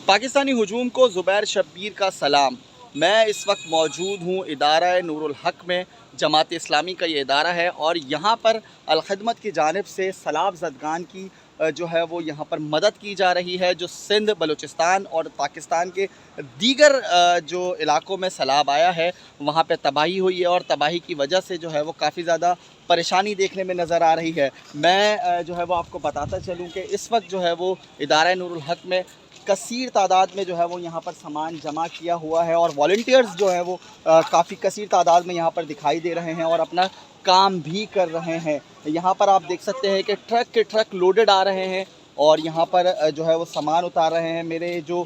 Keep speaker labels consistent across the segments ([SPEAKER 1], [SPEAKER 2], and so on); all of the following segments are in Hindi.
[SPEAKER 1] पाकिस्तानी हुजूम को ज़ुबैर शब्बीर का सलाम। मैं इस वक्त मौजूद हूँ इदारा नूरुल हक़ में। जमात इस्लामी का ये इदारा है और यहाँ पर अल-ख़िदमत की जानिब से सैलाब ज़दगान की जो है वो यहाँ पर मदद की जा रही है। जो सिंध, बलूचिस्तान और पाकिस्तान के दीगर जो इलाक़ों में सैलाब आया है वहाँ पे तबाही हुई है और तबाही की वजह से जो है वो काफ़ी ज़्यादा परेशानी देखने में नज़र आ रही है। मैं जो है वो आपको बताता चलूँ कि इस वक्त जो है वो इदारा नूरुल हक़ में कसीर तादाद में जो है वो यहाँ पर सामान जमा किया हुआ है और वॉलंटियर्स जो है वो काफ़ी कसीर तादाद में यहाँ पर दिखाई दे रहे हैं और अपना काम भी कर रहे हैं। यहाँ पर आप देख सकते हैं कि ट्रक के ट्रक लोडेड आ रहे हैं और यहाँ पर जो है वो सामान उतार रहे हैं। मेरे जो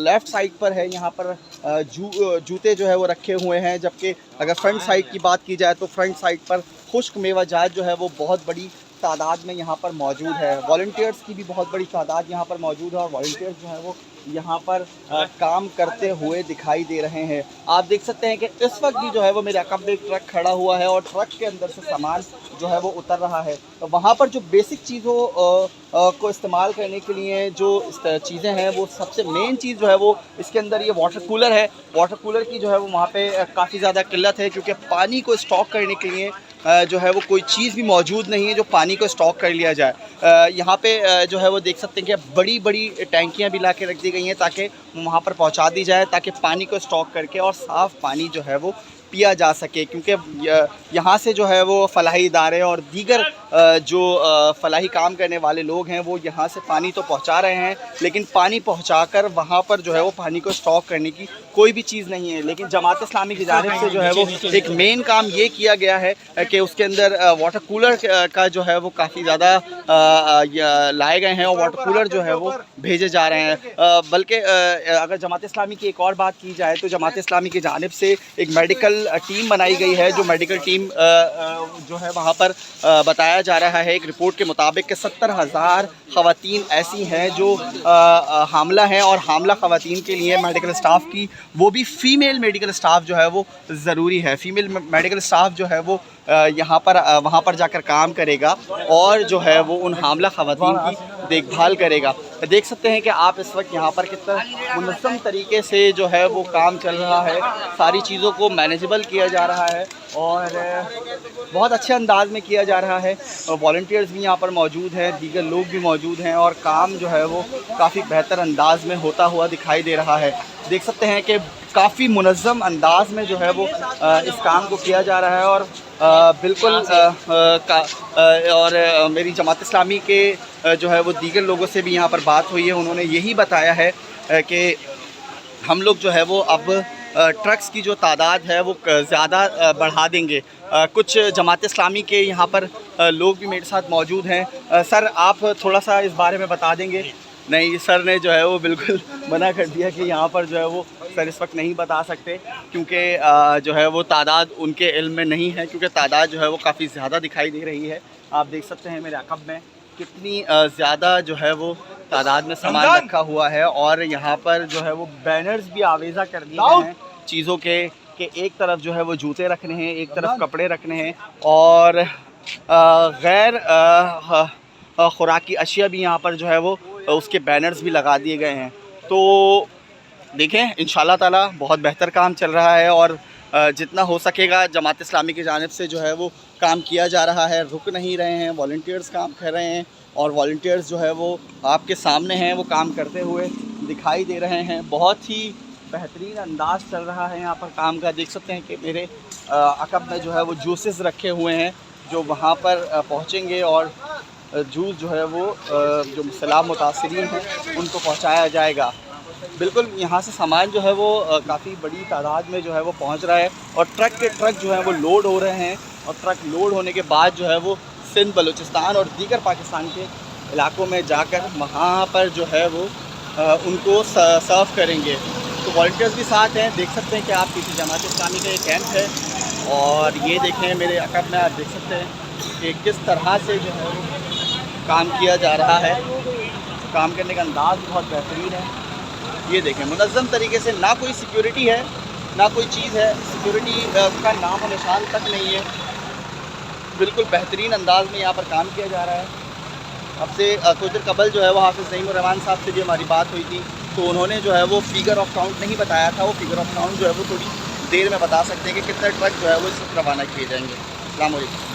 [SPEAKER 1] लेफ़्ट साइड पर है यहाँ पर जूते जो है वो रखे हुए हैं, जबकि अगर फ्रंट साइड की बात की जाए तो फ्रंट साइड पर खुश्क मेवाजात जो है वो बहुत बड़ी तादाद में यहाँ पर मौजूद है। वॉलंटियर्स की भी बहुत बड़ी तादाद यहाँ पर मौजूद है और वॉलंटियर्स जो है वो यहाँ पर काम करते हुए दिखाई दे रहे हैं। आप देख सकते हैं कि इस वक्त भी जो है वो मेरे अक़ब में एक ट्रक खड़ा हुआ है और ट्रक के अंदर से सामान जो है वो उतर रहा है। तो वहाँ पर जो बेसिक चीज़ों को इस्तेमाल करने के लिए जो चीज़ें हैं वो सबसे मेन चीज़ जो है वो इसके अंदर ये वाटर कूलर है। वाटर कूलर की जो है वो वहाँ पे काफ़ी ज़्यादा किल्लत है क्योंकि पानी को स्टॉक करने के लिए जो है वो कोई चीज़ भी मौजूद नहीं है जो पानी को स्टॉक कर लिया जाए। यहाँ पे जो है वो देख सकते हैं कि बड़ी बड़ी टैंकियाँ भी ला के रख दी गई हैं ताकि वहाँ पर पहुँचा दी जाए, ताकि पानी को स्टॉक करके और साफ़ पानी जो है वो पिया जा सके। क्योंकि यहाँ से जो है वो फ़लाही इदारे और दीगर जो फ़लाही काम करने वाले लोग हैं वो यहाँ से पानी तो पहुँचा रहे हैं, लेकिन पानी पहुँचाकर वहाँ पर जो है वो पानी को स्टॉक करने की कोई भी चीज़ नहीं है। लेकिन जमात इस्लामी की जानिब से जो है वो एक मेन काम ये किया गया है कि उसके अंदर वाटर कूलर का जो है वो काफ़ी ज़्यादा लाए गए हैं और वाटर कूलर जो है वो भेजे जा रहे हैं। बल्कि अगर जमात इस्लामी की एक और बात की जाए तो जमात इस्लामी की जानिब से एक मेडिकल टीम बनाई गई है। जो मेडिकल टीम जो है वहाँ पर बताया जा रहा है एक रिपोर्ट के मुताबिक कि 70,000 ख़वातीन ऐसी हैं जो हामला हैं और हामला ख़वातीन के लिए मेडिकल स्टाफ की, वो भी फ़ीमेल मेडिकल स्टाफ जो है वो ज़रूरी है। फ़ीमेल मेडिकल स्टाफ जो है वो यहाँ पर वहाँ पर जाकर काम करेगा और जो है वो उन हामला ख़वातीन की देखभाल करेगा। देख सकते हैं कि आप इस वक्त यहाँ पर कितना मुनज़्ज़म तरीके से जो है वो काम चल रहा है, सारी चीज़ों को मैनेजेबल किया जा रहा है और बहुत अच्छे अंदाज में किया जा रहा है। वॉलंटियर्स भी यहाँ पर मौजूद हैं, दीगर लोग भी मौजूद हैं और काम जो है वो काफ़ी बेहतर अंदाज में होता हुआ दिखाई दे रहा है। देख सकते हैं कि काफ़ी मुनज़्ज़म अंदाज में जो है वो इस काम को किया जा रहा है और बिल्कुल और मेरी जमात इस्लामी के जो है वो दीगर लोगों से भी यहाँ पर बात हुई है। उन्होंने यही बताया है कि हम लोग जो है वो अब ट्रक्स की जो तादाद है वो ज़्यादा बढ़ा देंगे। कुछ जमात इस्लामी के यहाँ पर लोग भी मेरे साथ मौजूद हैं। सर, आप थोड़ा सा इस बारे में बता देंगे? नहीं, सर ने जो है वो बिल्कुल मना कर दिया कि यहाँ पर जो है वो सर इस वक्त नहीं बता सकते क्योंकि जो है वो तादाद उनके इल्म में नहीं है, क्योंकि तादाद जो है वो काफ़ी ज़्यादा दिखाई दे रही है। आप देख सकते हैं मेरे अक़ब में कितनी ज़्यादा जो है वो तादाद में सामान रखा हुआ है और यहाँ पर जो है वो बैनर्स भी आवेज़ा कर दिए हैं चीज़ों के कि एक तरफ जो है वो जूते रखने हैं, एक तरफ कपड़े रखने हैं और गैर खुराकी अशिया भी यहाँ पर जो है वो उसके बैनर्स भी लगा दिए गए हैं। तो देखें, इंशाल्लाह ताला बहुत बेहतर काम चल रहा है और जितना हो सकेगा जमात इस्लामी की जानिब से जो है वो काम किया जा रहा है। रुक नहीं रहे हैं, वॉलंटियर्स काम कर रहे हैं और वॉलंटियर्स जो है वो आपके सामने हैं, वो काम करते हुए दिखाई दे रहे हैं। बहुत ही बेहतरीन अंदाज़ चल रहा है यहाँ पर काम का। देख सकते हैं कि मेरे अक़ब में जो है वो जूसेस रखे हुए हैं जो वहाँ पर पहुँचेंगे और जूस जो है वो जो सैलाब मुतासिरीन हैं उनको पहुँचाया जाएगा। बिल्कुल यहाँ से सामान जो है वो काफ़ी बड़ी तादाद में जो है वो पहुँच रहा है और ट्रक के ट्रक जो है वो लोड हो रहे हैं और ट्रक लोड होने के बाद जो है वो सिंध, बलूचिस्तान और दीगर पाकिस्तान के इलाक़ों में जाकर वहाँ पर जो है वो उनको सर्व करेंगे। तो वॉलंटियर्स भी साथ हैं। देख सकते हैं कि आप किसी जमात इस्लामी का एक कैंप है और ये देखें मेरे अक़ब में आप देख सकते हैं कि किस तरह से जो है काम किया जा रहा है। काम करने का अंदाज़ बहुत बेहतरीन है। ये देखें, मुनज़्ज़म तरीके से, ना कोई सिक्योरिटी है ना कोई चीज़ है, सिक्योरिटी का नाम और निशान तक नहीं है। बिल्कुल बेहतरीन अंदाज में यहाँ पर काम किया जा रहा है। अब से कुछ देर कबल जो है वो हाफिज़ नईमुर रहमान साहब से भी हमारी बात हुई थी, तो उन्होंने जो है वो फ़िगर ऑफ काउंट नहीं बताया था। वो फ़िगर ऑफ काउंट जो है वो थोड़ी देर में बता सकते हैं कि कितने ट्रक जो है वो इस वक्त रवाना किए जाएंगे। अस्सलाम वालेकुम।